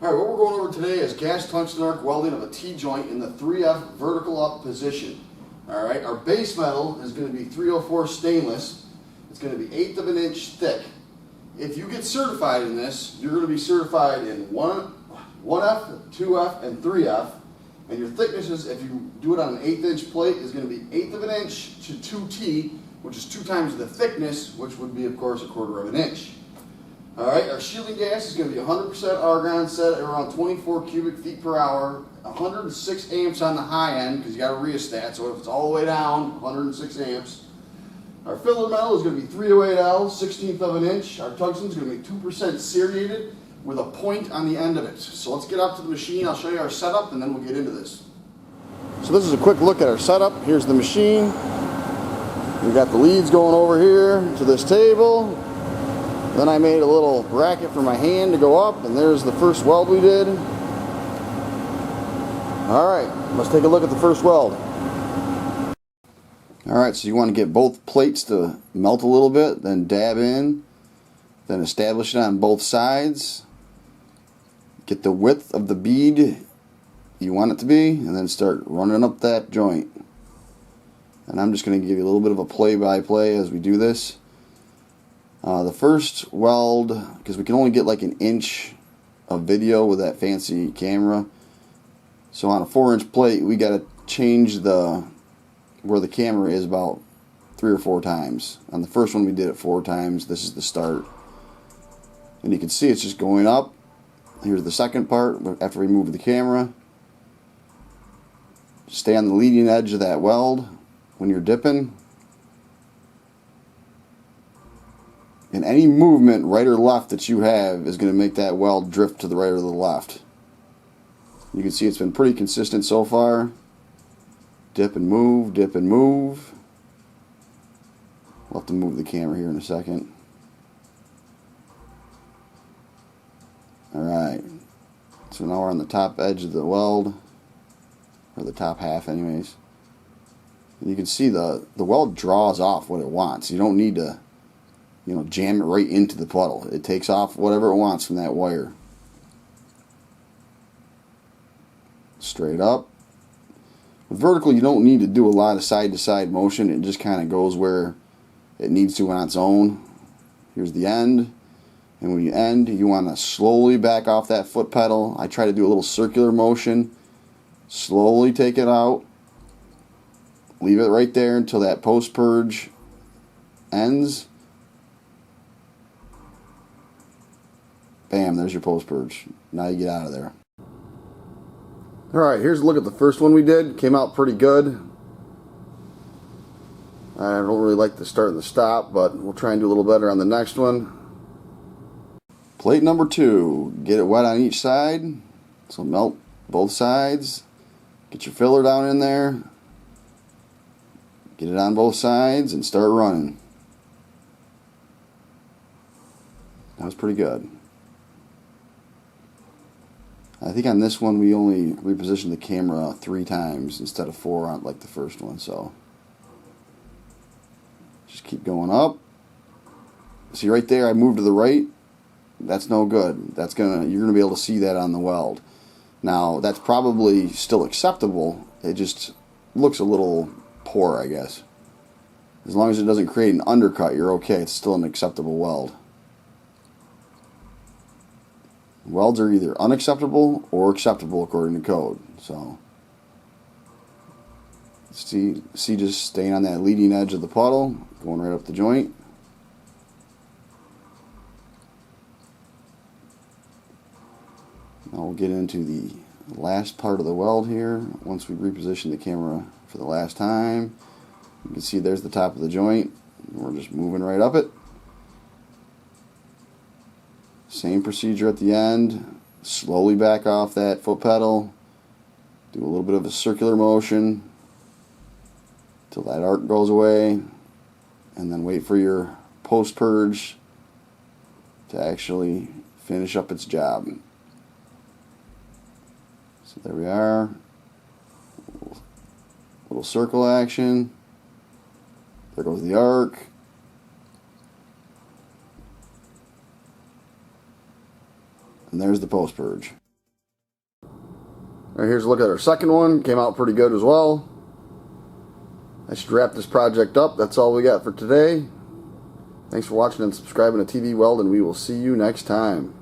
Alright, what we're going over today is gas tungsten arc welding of a T-joint in the 3F vertical up position. Alright, our base metal is going to be 304 stainless. It's going to be 1/8 of an inch thick. If you get certified in this, you're going to be certified in 1F, 2F, and 3F. And your thicknesses, if you do it on an 1/8 inch plate, is going to be 1/8 of an inch to 2T, which is 2 times the thickness, which would be, of course, 1/4 of an inch. Alright, our shielding gas is going to be 100% argon, set at around 24 cubic feet per hour, 106 amps on the high end, because you got a rheostat, so if it's all the way down, 106 amps. Our filler metal is going to be 308L, 1/16 of an inch. Our tungsten is going to be 2% ceriated with a point on the end of it. So let's get up to the machine, I'll show you our setup, and then we'll get into this. So this is a quick look at our setup. Here's the machine. We got the leads going over here to this table. Then I made a little bracket for my hand to go up, and there's the first weld we did. Alright, let's take a look at the first weld. Alright, so you want to get both plates to melt a little bit, then dab in, then establish it on both sides. Get the width of the bead you want it to be, and then start running up that joint. And I'm just going to give you a little bit of a play-by-play as we do this. The first weld, because we can only get like an inch of video with that fancy camera, so on a 4-inch plate we got to change where the camera is about 3 or 4 times. On the first one we did it 4 times. This is the start, and you can see it's just going up. Here's the second part after we move the camera. Stay on the leading edge of that weld when you're dipping. And any movement, right or left, that you have is going to make that weld drift to the right or the left. You can see it's been pretty consistent so far. Dip and move, dip and move. We'll have to move the camera here in a second. Alright, so now we're on the top edge of the weld, or the top half anyways. And you can see the weld draws off what it wants. You don't need to jam it right into the puddle. It takes off whatever it wants from that wire. Straight up. With vertical, you don't need to do a lot of side-to-side motion. It just kind of goes where it needs to on its own. Here's the end. And when you end, you want to slowly back off that foot pedal. I try to do a little circular motion. Slowly take it out. Leave it right there until that post-purge ends. Bam, there's your post-purge. Now you get out of there. Alright, here's a look at the first one we did. Came out pretty good. I don't really like the start and the stop, but we'll try and do a little better on the next one. Plate number 2. Get it wet on each side. So melt both sides. Get your filler down in there. Get it on both sides and start running. That was pretty good. I think on this one we only repositioned the camera 3 times instead of 4 on like the first one, so just keep going up. See right there, I moved to the right. That's no good. You're gonna be able to see that on the weld. Now that's probably still acceptable. It just looks a little poor, I guess. As long as it doesn't create an undercut, you're okay. It's still an acceptable weld. Welds are either unacceptable or acceptable according to code. So see just staying on that leading edge of the puddle, going right up the joint. Now we'll get into the last part of the weld here. Once we reposition the camera for the last time, you can see there's the top of the joint. We're just moving right up it. Same procedure at the end. Slowly back off that foot pedal. Do a little bit of a circular motion till that arc goes away, and then wait for your post-purge to actually finish up its job. So there we are. Little circle action. There goes the arc. And there's the post-purge. All right, here's a look at our second one. Came out pretty good as well. I should wrap this project up. That's all we got for today. Thanks for watching and subscribing to TIG Weld, and we will see you next time.